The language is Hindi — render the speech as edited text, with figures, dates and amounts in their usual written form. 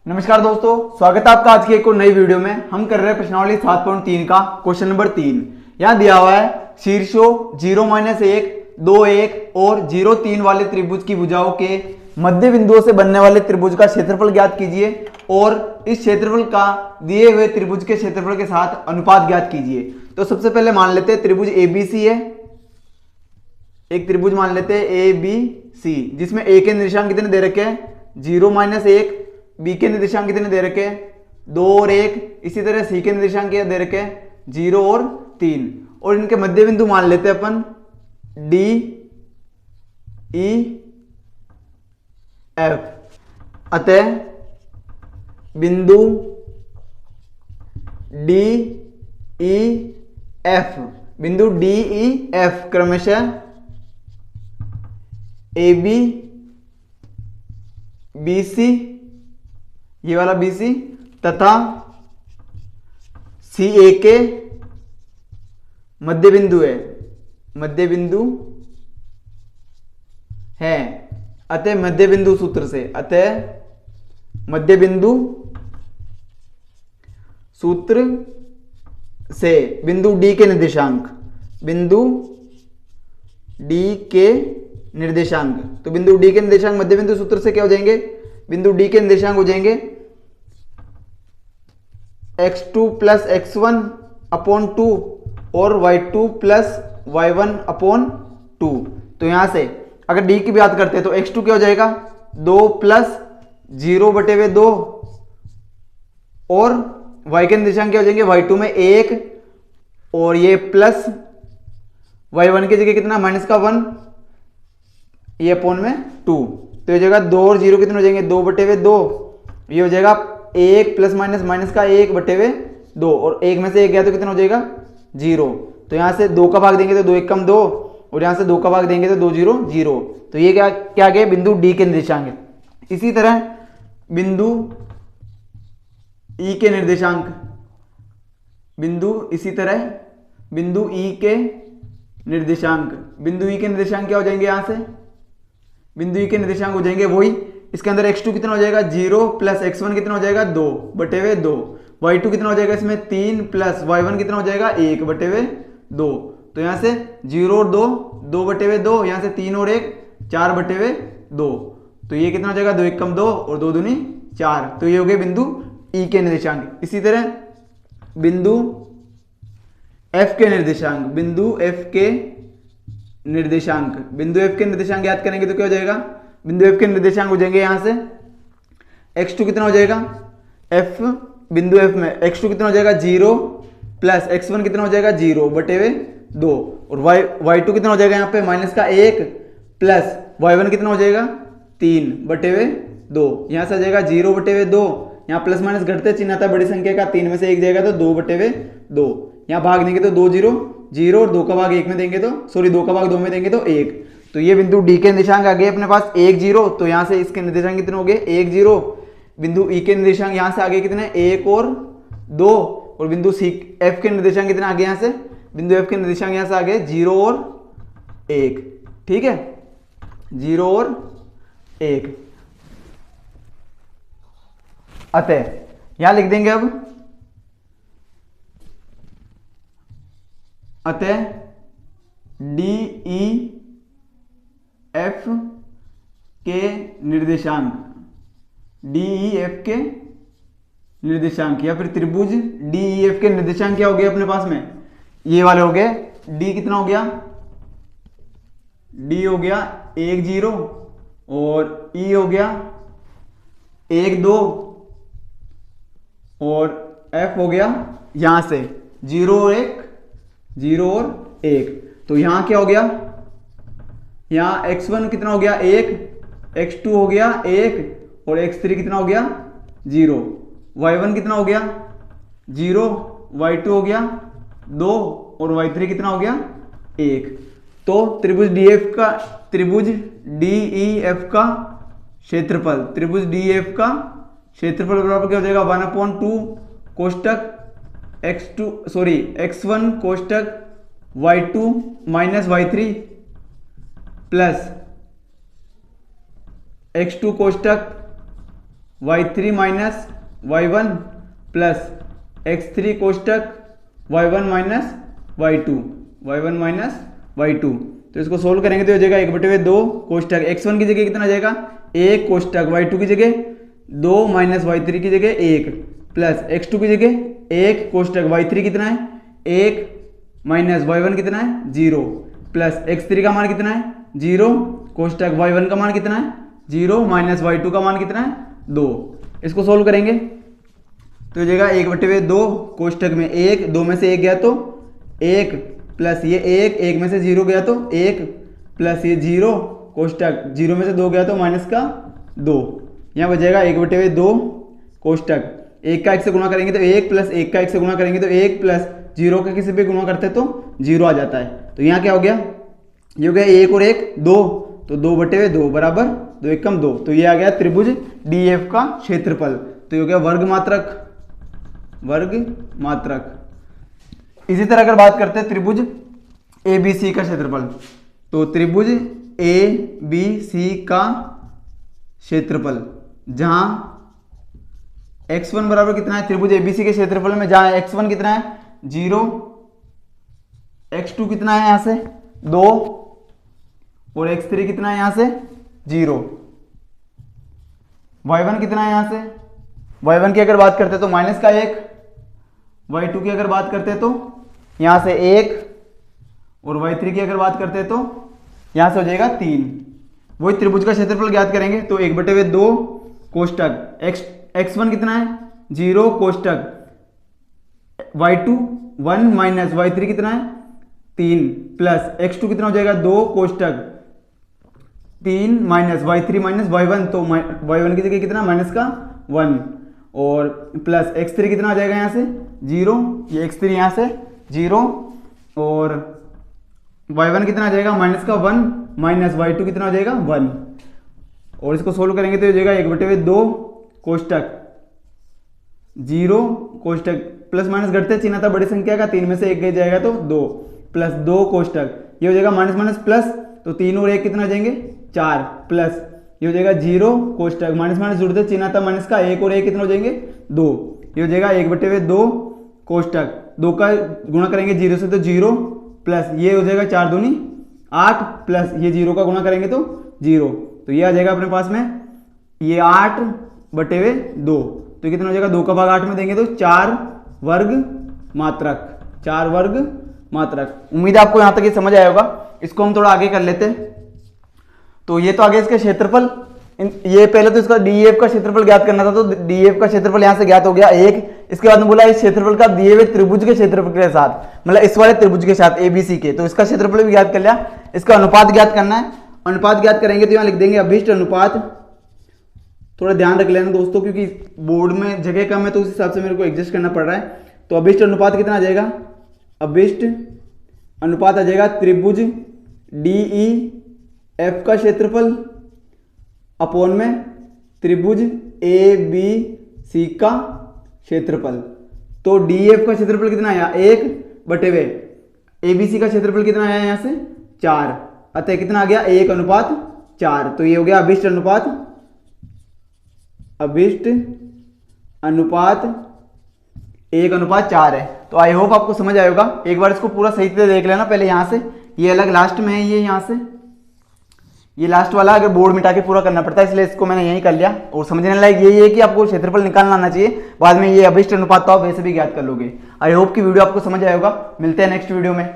नमस्कार दोस्तों, स्वागत है आपका आज की एक और नई वीडियो में। हम कर रहे हैं प्रश्नावली 7.3 का क्वेश्चन नंबर 3। यहां दिया हुआ है शीर्षों 0-1, 2-1 और 0-3 वाले त्रिभुज की भुजाओं के मध्य बिंदुओं से बनने वाले त्रिभुज का क्षेत्रफल ज्ञात कीजिए और इस क्षेत्रफल का दिए हुए त्रिभुज के क्षेत्रफल के साथ अनुपात ज्ञात कीजिए। तो सबसे पहले मान लेते हैं त्रिभुज ABC है। एक त्रिभुज मान लेते हैं ABC, जिसमें A के निर्देशांक कितने दे रखे हैं 0-1, बी के निर्देशांक कितने दे रखे हैं 2 और 1, इसी तरह सी के निर्देशांक क्या दे रखे हैं 0 और 3, और इनके मध्य बिंदु मान लेते हैं अपन D, E, F। अतः बिंदु D, E, F, बिंदु D, E, F क्रमशः AB, BC, ये वाला BC तथा CA के मध्य बिंदु है, मध्य बिंदु है। अतः मध्य बिंदु सूत्र से, अतः मध्य बिंदु सूत्र से बिंदु D के निर्देशांक, बिंदु D के निर्देशांक, तो बिंदु D के निर्देशांक मध्य बिंदु सूत्र से क्या हो जाएंगे, बिंदु D के निर्देशांक हो जाएंगे x2 प्लस x1 अपॉन 2 और y2 प्लस y1 अपॉन 2। तो यहां से अगर D की बात करते हैं तो x2 क्या हो जाएगा 2 प्लस 0/2 और y के निर्देशांक क्या हो जाएंगे y2 में 1 और ये प्लस y1 की जगह कितना -1, ये अपॉन में 2। तो ये जगह 2 और 0 कितने हो जाएंगे 2/2, ये हो जाएगा 1 प्लस माइनस का 1/2 और 1 में से 1 गया तो कितना हो जाएगा 0। तो यहां से 2 का भाग देंगे तो 2 1 कम 2 और यहां से 2 का भाग देंगे तो 2 0 0। तो ये क्या गए बिंदु D के निर्देशांक है। इसी तरह बिंदु E के निर्देशांक, इसी तरह बिंदु E के निर्देशांक, बिंदु E के निर्देशांक क्या हो जाएंगे, यहां से बिंदु E के निर्देशांक हो जाएंगे वही, इसके अंदर x2 कितना हो जाएगा 0 प्लस x1 कितना हो जाएगा 2/2, y2 कितना हो जाएगा इसमें 3 प्लस y1 कितना हो जाएगा 1/2। तो यहां से 0 और 2 2/2, यहां से 3 और 1 4/2। तो ये कितना हो जाएगा 2 1 कम 2 और 2 दूनी 4। तो ये हो गए बिंदु E के निर्देशांक। इसी तरह बिंदु F के निर्देशांक, बिंदु F के निर्देशांक याद करेंगे तो क्या हो जाएगा, बिंदु F के निर्देशांक हो जाएंगे यहां से x2 कितना हो जाएगा बिंदु F में x2 कितना हो जाएगा 0 प्लस x1 कितना हो जाएगा 0/2 और y2 कितना हो जाएगा यहाँ पे -1 प्लस y1 कितना हो जाएगा 3/2। यहां से आ जाएगा 0/2, यहाँ प्लस माइनस घटते चिन्ह आता है बड़ी संख्या का, 3 में से 1 जाएगा तो 2/2। यहाँ भाग देंगे तो 2 0 0 और 2 का भाग 1 में देंगे तो 2 का भाग 2 में देंगे तो 1। तो ये बिंदु D के निर्देशांक आ गए अपने पास 1 0। तो यहाँ से इसके निर्देशांक कितने हो गए 1 0। बिंदु E के निर्देशांक यहाँ से आगे कितने 1 और 2 और बिंदु F के निर्देशांक कितने आगे, यहाँ से बिंदु F के निर्देशांक यहाँ से आगे 0 और 1। ठीक है, 0 और 1। अतः यहां लिख देंगे अब, अतः DEF के निर्देशांक, DEF के निर्देशांक या फिर त्रिभुज DEF के निर्देशांक क्या हो गए अपने पास में, ये वाले हो गए। D कितना हो गया, D हो गया 1 0 और E हो गया 1 2 और F हो गया यहां से 0 और 1। तो यहां क्या हो गया, यहां x1 कितना हो गया 1, x2 हो गया 1 और x3 कितना हो गया 0, y1 कितना हो गया 0, y2 हो गया 2 और y3 कितना हो गया 1। तो त्रिभुज DEF का क्षेत्रफल, बराबर क्या हो जाएगा 1/2 कोष्टक x1 कोष्टक y2 minus y3 plus x2 कोष्टक y3 minus y1 plus x3 कोष्टक y1 minus y2 तो इसको सोल्व करेंगे तो हो जाएगा 1/2 कोष्टक x1 की जगह कितना आ जाएगा 1 कोष्टक y2 की जगह 2 माइनस y3 की जगह 1 प्लस x2 की जगह 1 कोष्टक y3 कितना है 1 माइनस y1 कितना है 0 प्लस x3 का मान कितना है 0 कोष्टक y1 का मान कितना है 0 माइनस y2 का मान कितना है 2। इसको सोल्व करेंगे तो हो जाएगा 1/2 कोष्टक में 1 2 में से 1 गया तो 1 प्लस ये 1 में से 0 गया तो 1 प्लस ये 0 कोष्टक 0 में से 2 गया तो माइनस का 2। यहाँ बचेगा 1/2 कोष्टक 1 का 1 से गुणा करेंगे तो 1 प्लस 1 का 1 से गुणा करेंगे तो 1 प्लस 0 का किसी पे गुणा करते तो 0 आ जाता है। तो यहाँ क्या हो गया ये हो गया 1 और 1 2 तो 2/2 बराबर 2 1 कम 2 तो ये आ गया त्रिभुज DF का क्षेत्रफल। तो ये हो गया वर्ग मात्रक। इसी तरह अगर बात करते हैं त्रिभुज ABC का क्षेत्रफल तो त्रिभुज ABC का क्षेत्रफल जहां x1 बराबर कितना है त्रिभुज ABC के क्षेत्रफल में जहां x1 कितना है 0 x2 कितना है यहां से 2 और x3 कितना है यहां से 0 y1 कितना है यहां से y1 की अगर बात करते तो माइनस का 1 y2 की अगर बात करते तो यहां से 1 और y3 की अगर बात करते तो यहां से हो जाएगा 3। वही त्रिभुज का क्षेत्रफल ज्ञात करेंगे तो 1/2 कोष्टक x1 कितना है 0 कोष्टक y2 1 माइनस y3 कितना है 3 प्लस x2 कितना हो जाएगा 2 कोष्टक 3 माइनस y3 माइनस y1 तो y1 की जगह कितना माइनस का 1 और प्लस x3 कितना आ जाएगा यहाँ से 0 ये x3 यहाँ से 0 और y1 कितना आ जाएगा माइनस का 1 माइनस y2 कितना हो जाएगा 1 और इसको सोल्व करेंगे तो हो जाएगा 1/2 कोष्टक 0 कोष्टक प्लस माइनस घटते चिन्ह था बड़ी संख्या का 3 में से 1 गया जाएगा तो 2 प्लस 2 कोष्टक ये हो जाएगा माइनस माइनस प्लस तो 3 और 1 कितना हो जाएंगे 4 प्लस ये हो जाएगा 0 कोष्टक माइनस माइनस जुड़ते चिन्ह था माइनस का 1 और 1 कितना हो जाएंगे 2 ये हो जाएगा 1/2 कोष्टक 2 का गुणा करेंगे 0 से तो 0 प्लस ये हो जाएगा 4 दूनी 8 प्लस ये 0 का गुणा करेंगे तो 0 तो ये आ जाएगा अपने पास में ये 8/2 तो कितना हो जाएगा 2 का भाग 8 में देंगे तो 4 वर्ग मात्रक। उम्मीद है आपको यहां तक ये समझ आया होगा। इसको हम थोड़ा आगे कर लेते हैं। तो ये तो आगे इसका क्षेत्रफल ये पहले तो इसका DEF का क्षेत्रफल ज्ञात करना था तो DEF का क्षेत्रफल यहां से ज्ञात हो गया 1। इसके बाद में बोला इस क्षेत्रफल का दिए हुए त्रिभुज के क्षेत्रफल के साथ मतलब इस वाले त्रिभुज के साथ ABC के तो इसका क्षेत्रफल भी ज्ञात कर लिया। इसका अनुपात ज्ञात करना है। अनुपात ज्ञात करेंगे तो यहाँ लिख देंगे अभिष्ट अनुपात। थोड़ा ध्यान रख लेना दोस्तों क्योंकि बोर्ड में जगह कम है तो उस हिसाब से मेरे को एडजस्ट करना पड़ रहा है। तो अभिष्ट अनुपात कितना आ जाएगा अभिष्ट अनुपात आ जाएगा त्रिभुज DEF का क्षेत्रफल अपोन में त्रिभुज ABC का क्षेत्रफल। तो DEF का क्षेत्रफल कितना आया 1/2 ABC का क्षेत्रफल कितना आया यहाँ से 4 अतः कितना आ गया 1:4 तो ये हो गया अभिष्ट अनुपात 1:4 है। तो आई होप आपको समझ आया होगा। एक बार इसको पूरा सही से देख लेना पहले यहाँ से ये अलग लास्ट में है ये यहाँ से ये लास्ट वाला अगर बोर्ड मिटा के पूरा करना पड़ता है इसलिए इसको मैंने यही कर लिया। और समझने लायक यही है कि आपको क्षेत्रफल निकालना आना चाहिए बाद में ये अभिष्ट अनुपात तो आप वैसे भी ज्ञात कर लोगे। आई होप कि वीडियो आपको समझ आया होगा। मिलते हैं नेक्स्ट वीडियो में।